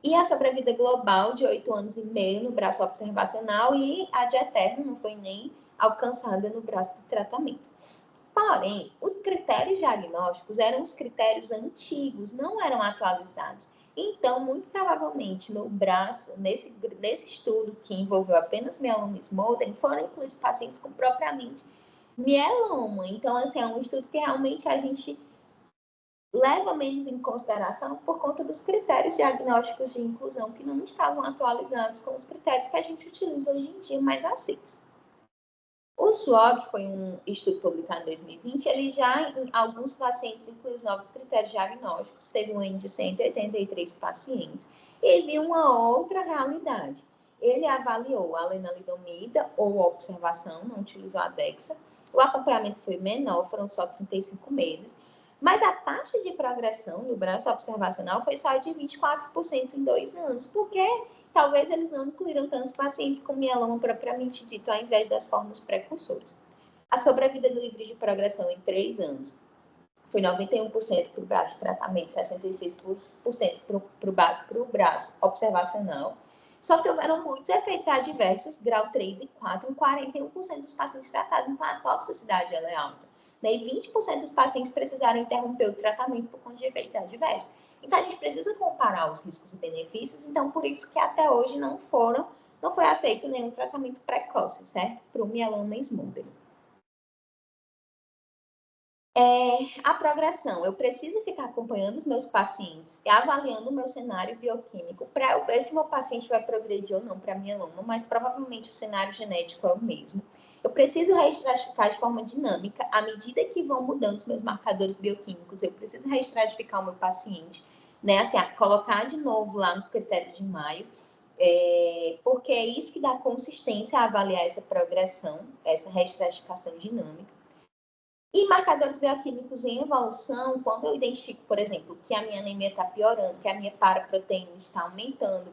E a sobrevida global de 8 anos e meio no braço observacional e a de eterno não foi nem alcançada no braço de tratamento. Porém, os critérios diagnósticos eram os critérios antigos, não eram atualizados. Então, muito provavelmente, no braço, nesse estudo que envolveu apenas mieloma smoldering, foram incluídos pacientes com propriamente mieloma. Então, assim, é um estudo que realmente a gente leva menos em consideração por conta dos critérios diagnósticos de inclusão que não estavam atualizados com os critérios que a gente utiliza hoje em dia mais aceitos. O SWOG, que foi um estudo publicado em 2020, ele já, em alguns pacientes, inclui os novos critérios diagnósticos, teve um índice de 183 pacientes, e viu uma outra realidade. Ele avaliou a lenalidomida ou observação, não utilizou a DEXA, o acompanhamento foi menor, foram só 35 meses, mas a taxa de progressão no braço observacional foi só de 24% em 2 anos, porque talvez eles não incluíram tantos pacientes com mieloma propriamente dito, ao invés das formas precursoras. A sobrevida livre de progressão em 3 anos foi 91% para o braço de tratamento, 66% para o braço observacional. Só que houveram muitos efeitos adversos, grau 3 e 4, em 41% dos pacientes tratados. Então, a toxicidade ela é alta. E 20% dos pacientes precisaram interromper o tratamento por conta de efeitos adversos. Então, a gente precisa comparar os riscos e benefícios. Então, por isso que até hoje não foi aceito nenhum tratamento precoce, certo? Para o mieloma Smoldering. A progressão, eu preciso ficar acompanhando os meus pacientes e avaliando o meu cenário bioquímico para eu ver se meu paciente vai progredir ou não para mieloma, mas provavelmente o cenário genético é o mesmo. Eu preciso reestratificar de forma dinâmica, à medida que vão mudando os meus marcadores bioquímicos, eu preciso reestratificar o meu paciente, né? Assim, colocar de novo lá nos critérios de Maio, porque é isso que dá consistência a avaliar essa progressão, essa reestratificação dinâmica. E marcadores bioquímicos em evolução, quando eu identifico, por exemplo, que a minha anemia está piorando, que a minha paraproteína está aumentando,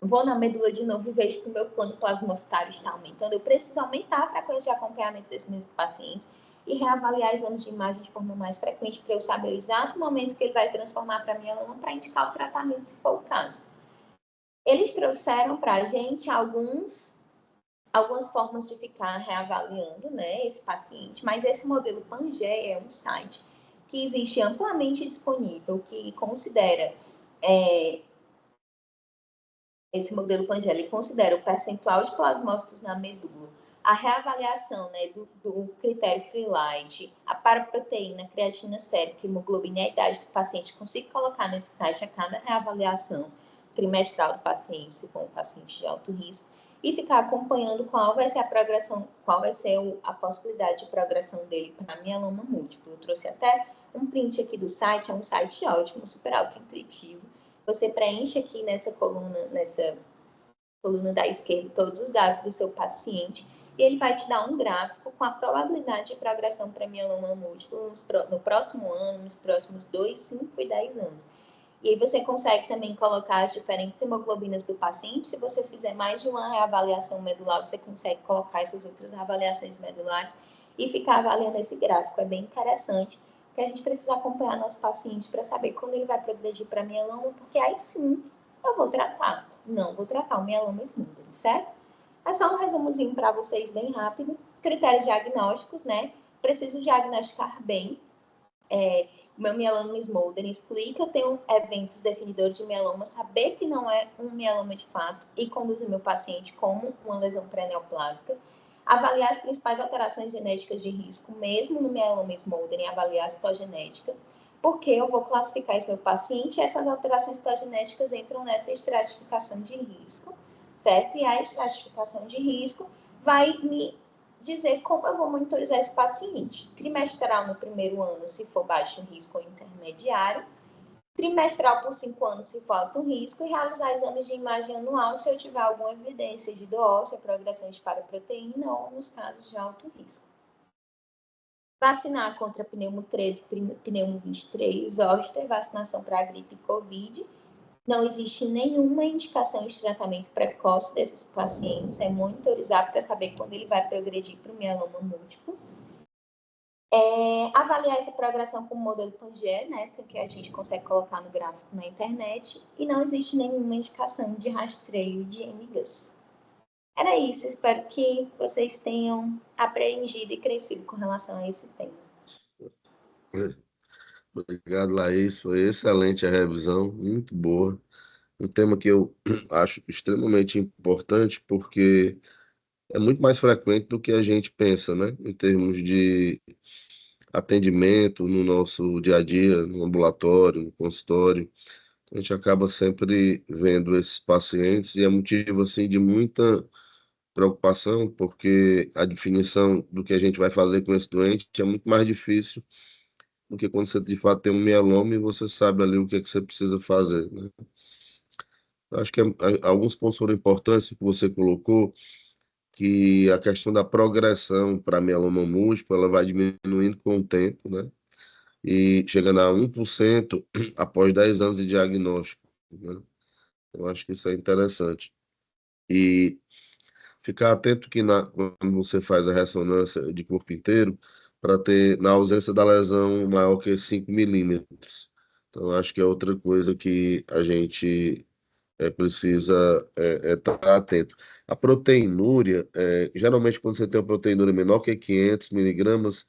vou na medula de novo e vejo que o meu clone plasmocitário está aumentando, eu preciso aumentar a frequência de acompanhamento desses meus pacientes e reavaliar exames de imagem de forma mais frequente para eu saber o exato momento que ele vai transformar para mieloma para indicar o tratamento, se for o caso. Eles trouxeram para a gente algumas formas de ficar reavaliando, né, esse paciente, mas esse modelo Pangea é um site que existe amplamente disponível, que considera esse modelo Pangea, ele considera o percentual de plasmócitos na medula, a reavaliação, né, do critério Freelite, a paraproteína, creatina sérica, hemoglobina e a idade do paciente. Consigo colocar nesse site a cada reavaliação trimestral do paciente, se for um paciente de alto risco, e ficar acompanhando qual vai ser a progressão, qual vai ser a possibilidade de progressão dele para mieloma múltiplo. Eu trouxe até um print aqui do site, é um site ótimo, super auto-intuitivo. Você preenche aqui nessa coluna da esquerda, todos os dados do seu paciente, e ele vai te dar um gráfico com a probabilidade de progressão para mieloma múltiplo no próximo ano, nos próximos 2, 5 e 10 anos. E aí você consegue também colocar as diferentes hemoglobinas do paciente. Se você fizer mais de uma avaliação medular, você consegue colocar essas outras avaliações medulares e ficar avaliando esse gráfico. É bem interessante, porque a gente precisa acompanhar nosso paciente para saber quando ele vai progredir para mieloma, porque aí sim eu vou tratar. Não vou tratar o mieloma Smoldering, certo? É só um resumozinho para vocês, bem rápido. Critérios diagnósticos, né? Preciso diagnosticar bem o meu mieloma Smoldering, excluir que eu tenho eventos definidores de mieloma, saber que não é um mieloma de fato e conduzir meu paciente como uma lesão pré-neoplásica, avaliar as principais alterações genéticas de risco, mesmo no mieloma Smoldering, avaliar a citogenética, porque eu vou classificar esse meu paciente e essas alterações citogenéticas entram nessa estratificação de risco, certo? E a estratificação de risco vai me dizer como eu vou monitorizar esse paciente. Trimestral no primeiro ano, se for baixo risco ou intermediário. Trimestral por 5 anos, se for alto risco. E realizar exames de imagem anual, se eu tiver alguma evidência de dor óssea, progressão de paraproteína ou nos casos de alto risco. Vacinar contra pneumo 13, pneumo 23, zoster, vacinação para gripe e covid. Não existe nenhuma indicação de tratamento precoce desses pacientes, é monitorizar para saber quando ele vai progredir para o mieloma múltiplo. Avaliar essa progressão com o modelo Pangea, né, que a gente consegue colocar no gráfico na internet, e não existe nenhuma indicação de rastreio de MGUS. Era isso, espero que vocês tenham aprendido e crescido com relação a esse tema. Obrigado, Laís. Foi excelente a revisão, muito boa. Um tema que eu acho extremamente importante, porque é muito mais frequente do que a gente pensa, né? Em termos de atendimento no nosso dia a dia, no ambulatório, no consultório. A gente acaba sempre vendo esses pacientes e é motivo assim de muita preocupação, porque a definição do que a gente vai fazer com esse doente é muito mais difícil do que quando você de fato tem um mieloma e você sabe ali o que é que você precisa fazer, né? Eu acho que alguns pontos foram importantes que você colocou, que a questão da progressão para mieloma múltiplo, ela vai diminuindo com o tempo, né? E chegando a 1% após 10 anos de diagnóstico, né? Eu acho que isso é interessante. E ficar atento que quando você faz a ressonância de corpo inteiro, para ter, na ausência da lesão maior que 5 milímetros. Então, acho que é outra coisa que a gente precisa estar atento. A proteinúria, geralmente quando você tem uma proteinúria menor que 500 miligramas,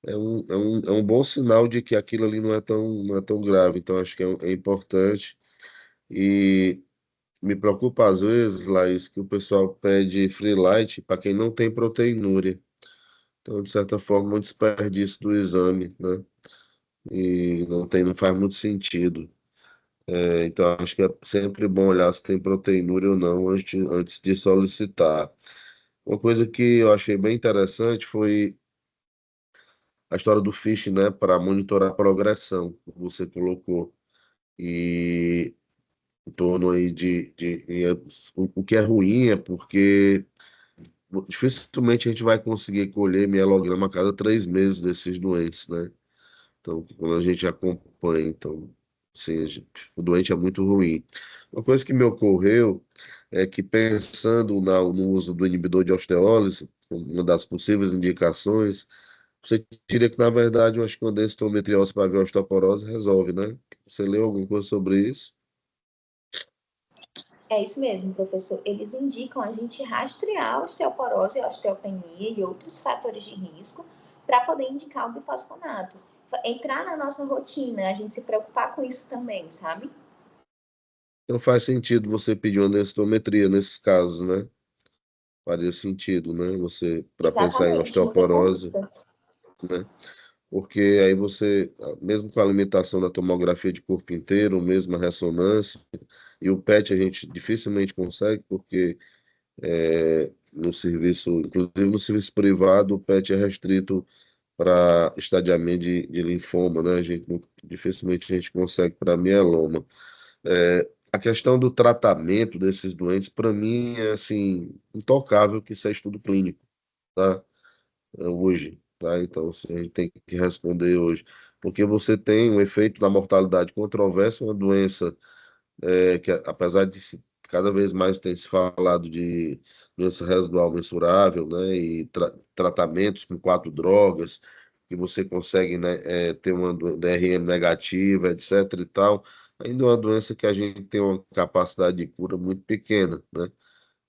é um bom sinal de que aquilo ali não é tão grave. Então, acho que é importante. E me preocupa às vezes, Laís, que o pessoal pede free light para quem não tem proteinúria. Então, de certa forma, é um desperdício do exame, né? E não faz muito sentido. Então, acho que é sempre bom olhar se tem proteinúria ou não antes de solicitar. Uma coisa que eu achei bem interessante foi a história do FISH, né, para monitorar a progressão, que você colocou. E em torno aí o que é ruim é porque dificilmente a gente vai conseguir colher mielograma a cada 3 meses desses doentes, né? Então, quando a gente acompanha, então, assim, o doente é muito ruim. Uma coisa que me ocorreu é que, pensando no uso do inibidor de osteólise, uma das possíveis indicações, você diria que, na verdade, eu acho que uma densitometria óssea para ver a osteoporose resolve, né? Você leu alguma coisa sobre isso? É isso mesmo, professor. Eles indicam a gente rastrear a osteoporose, a osteopenia e outros fatores de risco para poder indicar o bifosfonato. Entrar na nossa rotina, a gente se preocupar com isso também, sabe? Não faz sentido você pedir uma densitometria nesses casos, né? Faria sentido, né? Você, para pensar em Exatamente, não tem osteoporose, conduta. né? Porque aí você, mesmo com a limitação da tomografia de corpo inteiro, mesmo a ressonância, e o PET a gente dificilmente consegue, porque no serviço, inclusive no serviço privado, o PET é restrito para estadiamento de linfoma, né? Dificilmente a gente consegue para mieloma. A questão do tratamento desses doentes, para mim, é assim, intocável que isso é estudo clínico, tá? Hoje, tá? Então, assim, a gente tem que responder hoje. Porque você tem um efeito da mortalidade controverso, uma doença que, apesar de cada vez mais tem se falado de doença residual mensurável, né? E tratamentos com 4 drogas, que você consegue, né, ter uma DRM negativa, etc e tal, ainda é uma doença que a gente tem uma capacidade de cura muito pequena, né?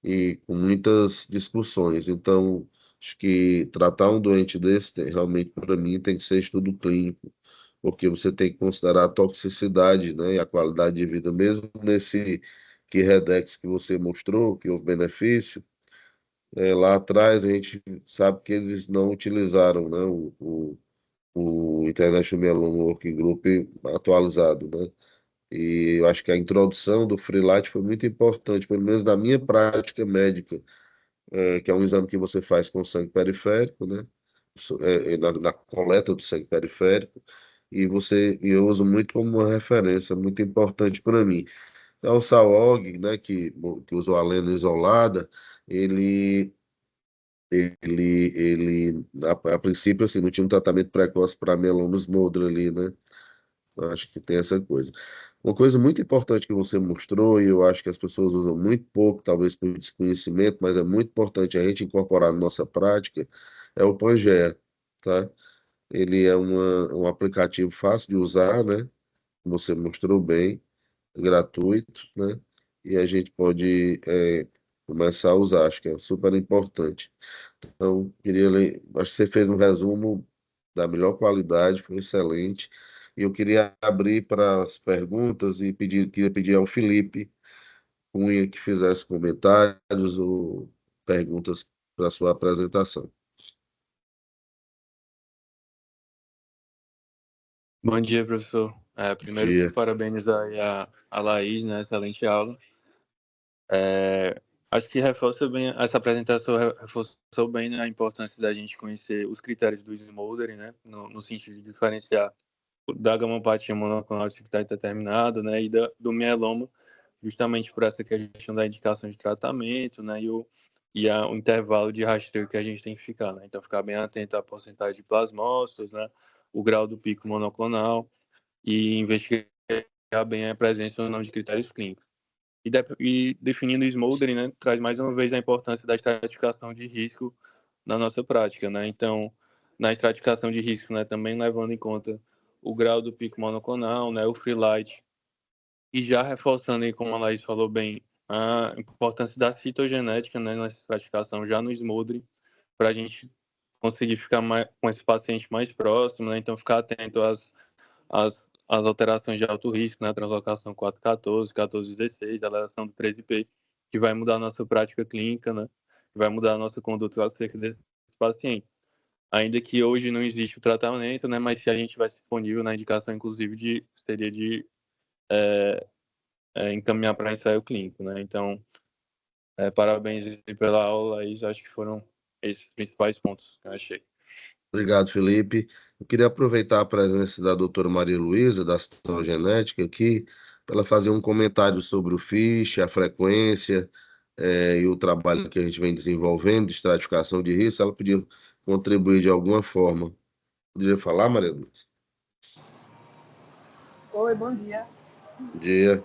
E com muitas discussões. Então, acho que tratar um doente desse, realmente, para mim, tem que ser estudo clínico, porque você tem que considerar a toxicidade, né, e a qualidade de vida, mesmo nesse Redex que você mostrou, que houve benefício. Lá atrás, a gente sabe que eles não utilizaram, né, o International Myeloma Working Group atualizado, né? E eu acho que a introdução do Freelite foi muito importante, pelo menos na minha prática médica, que é um exame que você faz com sangue periférico, né? Na coleta do sangue periférico, e eu uso muito como uma referência, muito importante para mim. O Saog, né, que usou a lena isolada, ele, a princípio, assim, não tinha um tratamento precoce para mieloma Smoldra ali, né? Eu acho que tem essa coisa. Uma coisa muito importante que você mostrou, e eu acho que as pessoas usam muito pouco, talvez por desconhecimento, mas é muito importante a gente incorporar na nossa prática, é o Pangea, tá? Ele é um aplicativo fácil de usar, né? Você mostrou bem, gratuito, né? E a gente pode começar a usar, acho que é super importante. Então, acho que você fez um resumo da melhor qualidade, foi excelente. E eu queria abrir para as perguntas e queria pedir ao Felipe Cunha que fizesse comentários ou perguntas para a sua apresentação. Bom dia, professor. Bom Primeiro, dia. parabenizar aí a Laís, né? Excelente aula. Acho que reforça bem, essa apresentação reforçou bem, né, a importância da gente conhecer os critérios do Smoldering, né, no sentido de diferenciar da gamopatia monoclonal que está determinado, né, e do mieloma, justamente por essa questão da indicação de tratamento, né, o intervalo de rastreio que a gente tem que ficar, né, então ficar bem atento à porcentagem de plasmócitos, né, o grau do pico monoclonal e investigar bem a presença ou não de critérios clínicos. E definindo o smoldering, né, traz mais uma vez a importância da estratificação de risco na nossa prática, né? Então, na estratificação de risco, né, também levando em conta o grau do pico monoclonal, né, o free light, e já reforçando aí, como a Laís falou bem, a importância da citogenética, né, nessa estratificação já no smoldering, para a gente conseguir ficar mais, com esse paciente mais próximo, né? Então, ficar atento às alterações de alto risco, né? A translocação 414, 1416, a alteração do 13P, que vai mudar a nossa prática clínica, né? Que vai mudar a nossa conduta acerca desse paciente. Ainda que hoje não existe o tratamento, né? Mas se a gente tivesse disponível na indicação, inclusive, seria de encaminhar para ensaio clínico, né? Então, parabéns pela aula, e acho que foram esses principais pontos que eu achei. Obrigado, Felipe. Eu queria aproveitar a presença da doutora Maria Luísa, da citogenética, aqui, para ela fazer um comentário sobre o FISH, a frequência, e o trabalho que a gente vem desenvolvendo de estratificação de risco. Ela podia contribuir de alguma forma. Poderia falar, Maria Luísa? Oi, bom dia. Bom dia.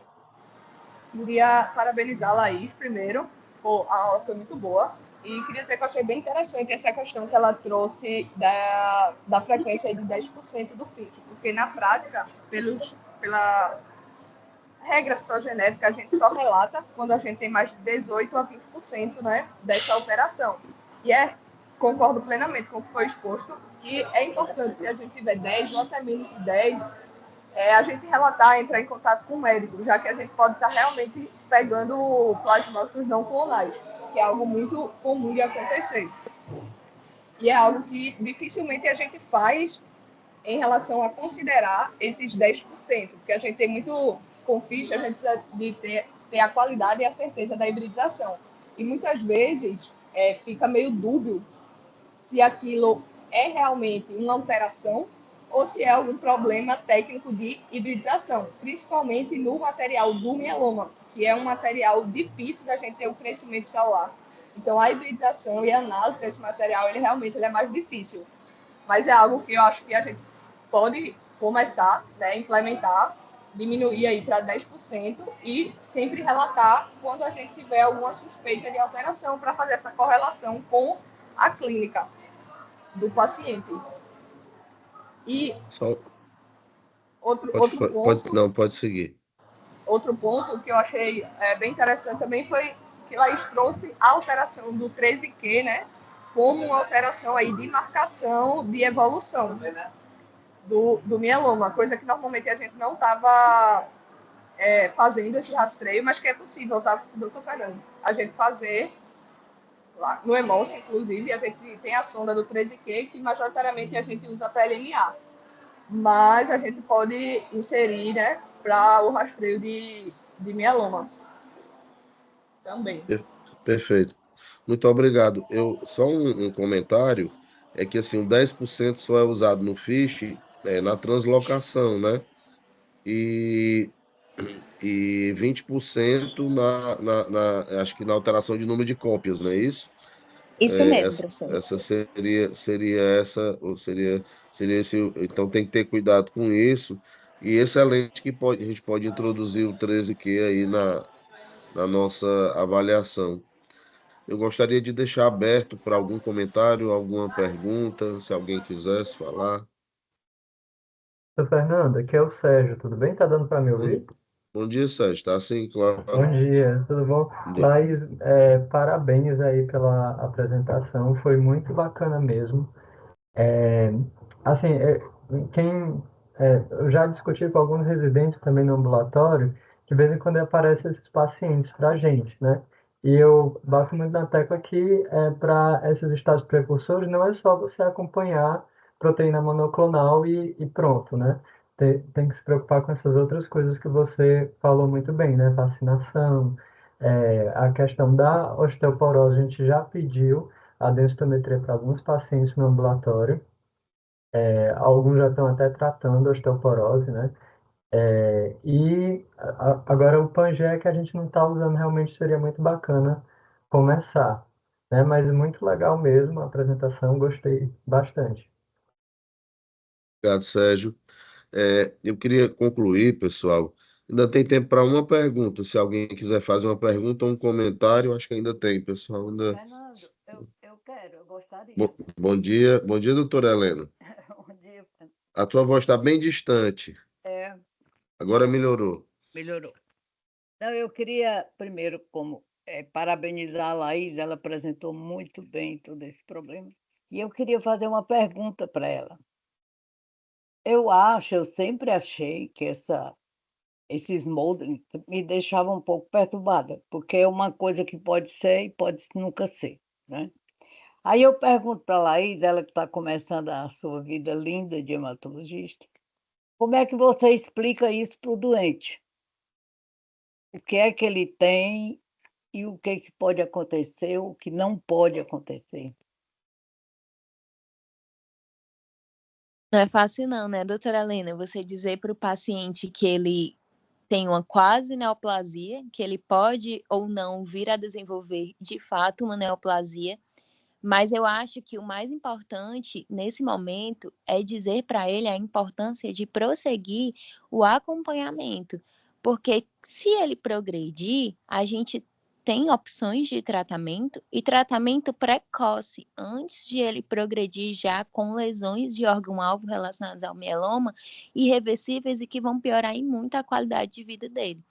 Queria parabenizar a Laís primeiro, a aula foi muito boa. E queria dizer que eu achei bem interessante essa questão que ela trouxe da frequência de 10% do FIT, porque na prática, pela regra citogenética, a gente só relata quando a gente tem mais de 18 a 20%, né, dessa alteração. E concordo plenamente com o que foi exposto, que é importante, se a gente tiver 10 ou até menos de 10, a gente relatar, entrar em contato com o médico, já que a gente pode estar realmente pegando plasmócitos não clonais, que é algo muito comum de acontecer. E é algo que dificilmente a gente faz em relação a considerar esses 10%, porque a gente tem muito com ficha, a gente precisa de ter a qualidade e a certeza da hibridização. E muitas vezes fica meio dúbio se aquilo é realmente uma alteração ou se é algum problema técnico de hibridização, principalmente no material do mieloma, que é um material difícil da gente ter o crescimento celular. Então, a hibridização e a análise desse material, ele realmente é mais difícil. Mas é algo que eu acho que a gente pode começar, né, implementar, diminuir aí para 10% e sempre relatar quando a gente tiver alguma suspeita de alteração para fazer essa correlação com a clínica do paciente. E Só, outro pode seguir. Outro ponto que eu achei bem interessante também foi que Laís trouxe a alteração do 13Q, né, como uma alteração aí de marcação de evolução do mieloma, coisa que normalmente a gente não estava fazendo esse rastreio, mas que é possível, tá, doutor? A gente fazer lá no Emulse, inclusive, a gente tem a sonda do 13Q, que majoritariamente a gente usa para LMA. Mas a gente pode inserir, né, para o rastreio de mieloma também. Perfeito. Muito obrigado. Só um comentário, é que assim, o 10% só é usado no FISH, na translocação, né? E, e 20% acho que na alteração de número de cópias, não é isso? Isso mesmo, Essa, professor. essa seria essa, ou seria esse, então tem que ter cuidado com isso. E excelente que a gente pode introduzir o 13Q aí na nossa avaliação. Eu gostaria de deixar aberto para algum comentário, alguma pergunta, se alguém quisesse falar. Seu Fernando, aqui é o Sérgio, tudo bem? Tá dando para me ouvir? Bom dia, Sérgio. Tá sim, Bom claro. dia, tudo bom? Bom dia. Laís, parabéns aí pela apresentação, foi muito bacana mesmo. É, assim, eu já discuti com alguns residentes também no ambulatório, que de vez em quando aparecem esses pacientes para a gente, né? E eu bato muito na tecla que para esses estados precursores não é só você acompanhar proteína monoclonal e pronto, né? Tem que se preocupar com essas outras coisas que você falou muito bem, né? Vacinação, A questão da osteoporose, a gente já pediu a densitometria para alguns pacientes no ambulatório. Alguns já estão até tratando a osteoporose, né? Agora o Pangea que a gente não está usando realmente seria muito bacana começar, né? Mas muito legal mesmo a apresentação, gostei bastante. Obrigado, Sérgio. Eu queria concluir, pessoal. Ainda tem tempo para uma pergunta. Se alguém quiser fazer uma pergunta ou um comentário, acho que ainda tem, pessoal. Fernando, eu quero, eu gostaria. Bom dia, doutora Helena. Bom dia, Fernando. A tua voz está bem distante. Agora melhorou. Melhorou. Não, eu queria, primeiro, parabenizar a Laís, ela apresentou muito bem todo esse problema. E eu queria fazer uma pergunta para ela. Eu sempre achei que esses moldings me deixavam um pouco perturbada, porque é uma coisa que pode ser e pode nunca ser, né? Aí eu pergunto para a Laís, ela que está começando a sua vida linda de hematologista, como é que você explica isso para o doente? O que é que ele tem e o que é que pode acontecer, o que não pode acontecer? Não é fácil não, né, doutora Helena? Você dizer para o paciente que ele tem uma quase neoplasia, que ele pode ou não vir a desenvolver de fato uma neoplasia, mas eu acho que o mais importante nesse momento é dizer para ele a importância de prosseguir o acompanhamento, porque se ele progredir, a gente tem opções de tratamento e tratamento precoce, antes de ele progredir já com lesões de órgão-alvo relacionadas ao mieloma irreversíveis e que vão piorar em muito a qualidade de vida dele.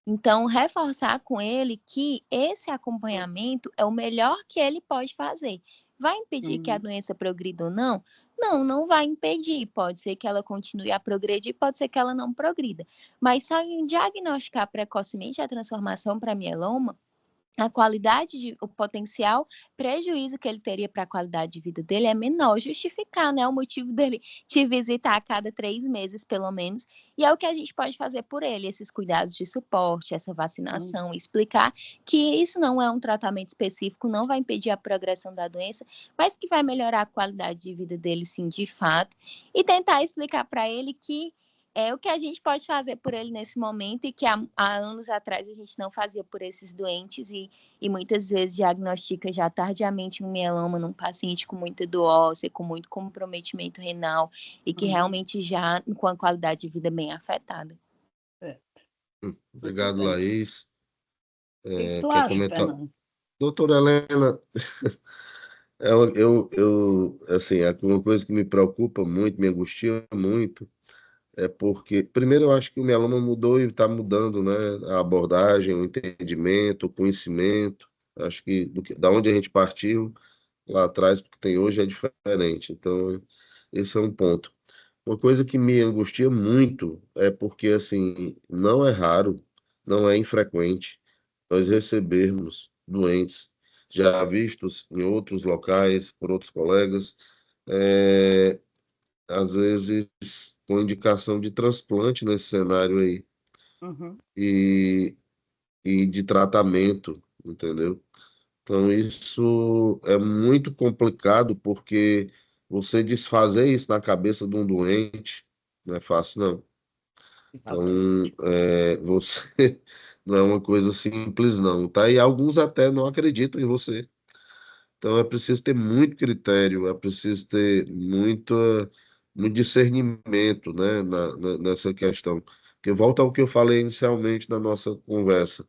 Então, reforçar com ele que esse acompanhamento é o melhor que ele pode fazer. Vai impedir que a doença progrida ou não? Não, não vai impedir. Pode ser que ela continue a progredir, pode ser que ela não progrida. Mas só em diagnosticar precocemente a transformação para mieloma, a qualidade, o potencial prejuízo que ele teria para a qualidade de vida dele é menor, justificar, né, o motivo dele te visitar a cada 3 meses, pelo menos, e é o que a gente pode fazer por ele, esses cuidados de suporte, essa vacinação, explicar que isso não é um tratamento específico, não vai impedir a progressão da doença, mas que vai melhorar a qualidade de vida dele, sim, de fato, e tentar explicar para ele que é o que a gente pode fazer por ele nesse momento e que há anos atrás a gente não fazia por esses doentes e muitas vezes diagnostica já tardiamente um mieloma num paciente com muita dor óssea, com muito comprometimento renal e que realmente já com a qualidade de vida bem afetada. Obrigado, Laís. O que tu Quer acha, comentar? Fernando? Doutora Helena, assim, uma coisa que me preocupa muito, me angustia muito, é porque, primeiro, eu acho que o mieloma mudou e está mudando, né? A abordagem, o entendimento, o conhecimento. Acho que, da onde a gente partiu lá atrás, porque tem hoje, é diferente. Então, esse é um ponto. Uma coisa que me angustia muito é porque, assim, não é raro, não é infrequente nós recebermos doentes já vistos em outros locais, por outros colegas, é, às vezes com indicação de transplante nesse cenário aí, e, e de tratamento, entendeu? Então, isso é muito complicado, porque você desfazer isso na cabeça de um doente não é fácil, não. Então, você não é uma coisa simples, não, tá? E alguns até não acreditam em você. Então, é preciso ter muito critério, é preciso ter muito discernimento, né, nessa questão. Porque volta ao que eu falei inicialmente na nossa conversa.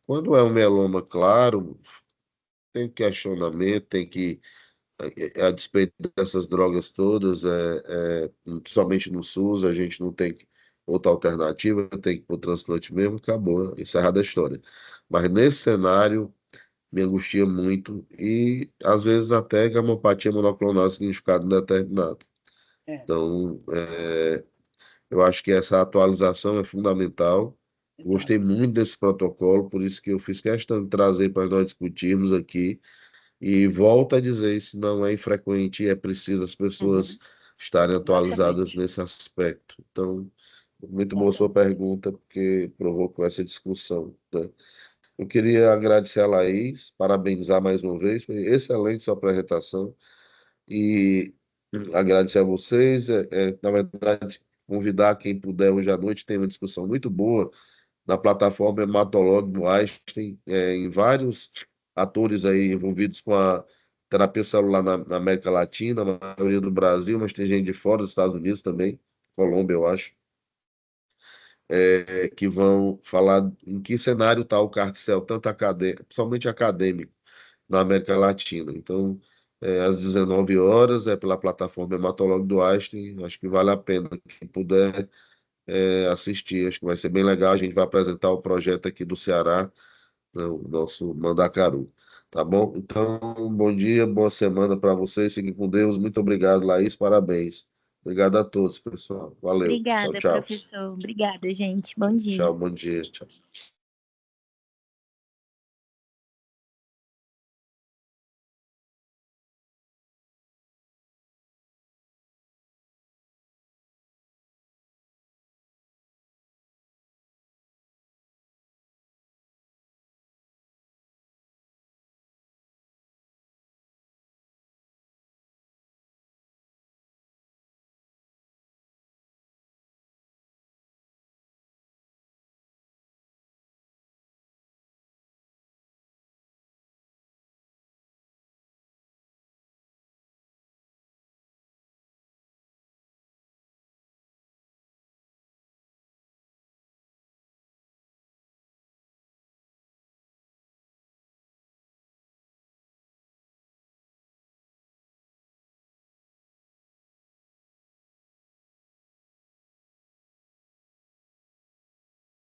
Quando é um mieloma claro, tem questionamento, tem que, a despeito dessas drogas todas, principalmente no SUS, a gente não tem outra alternativa, tem que ir para o transplante mesmo, acabou, encerrada a história. Mas nesse cenário, me angustia muito e, às vezes, até gamopatia monoclonal significado indeterminado. Então, eu acho que essa atualização é fundamental. Gostei muito desse protocolo, por isso que eu fiz questão de trazer para nós discutirmos aqui. E volto a dizer, isso não é infrequente, é preciso as pessoas estarem atualizadas nesse aspecto. Então, muito boa sua pergunta, porque provocou essa discussão, né? Eu queria agradecer a Laís, parabenizar mais uma vez, foi excelente sua apresentação, e agradecer a vocês. Na verdade, convidar quem puder hoje à noite, tem uma discussão muito boa na plataforma Hematolog do Einstein, em vários atores aí envolvidos com a terapia celular na América Latina, a maioria do Brasil, mas tem gente de fora dos Estados Unidos também, Colômbia, eu acho, que vão falar em que cenário está o carticel, tanto acadêmico, principalmente acadêmico, na América Latina. Então, às 19 horas, é pela plataforma Hematolog do Einstein, acho que vale a pena, quem puder assistir, acho que vai ser bem legal. A gente vai apresentar o projeto aqui do Ceará, né, o nosso Mandacaru. Tá bom? Então, bom dia, boa semana para vocês. Fiquem com Deus. Muito obrigado, Laís. Parabéns. Obrigado a todos, pessoal. Valeu. Tchau, Obrigada, tchau. professor. Obrigada, gente. Bom dia. Tchau, bom dia. Tchau.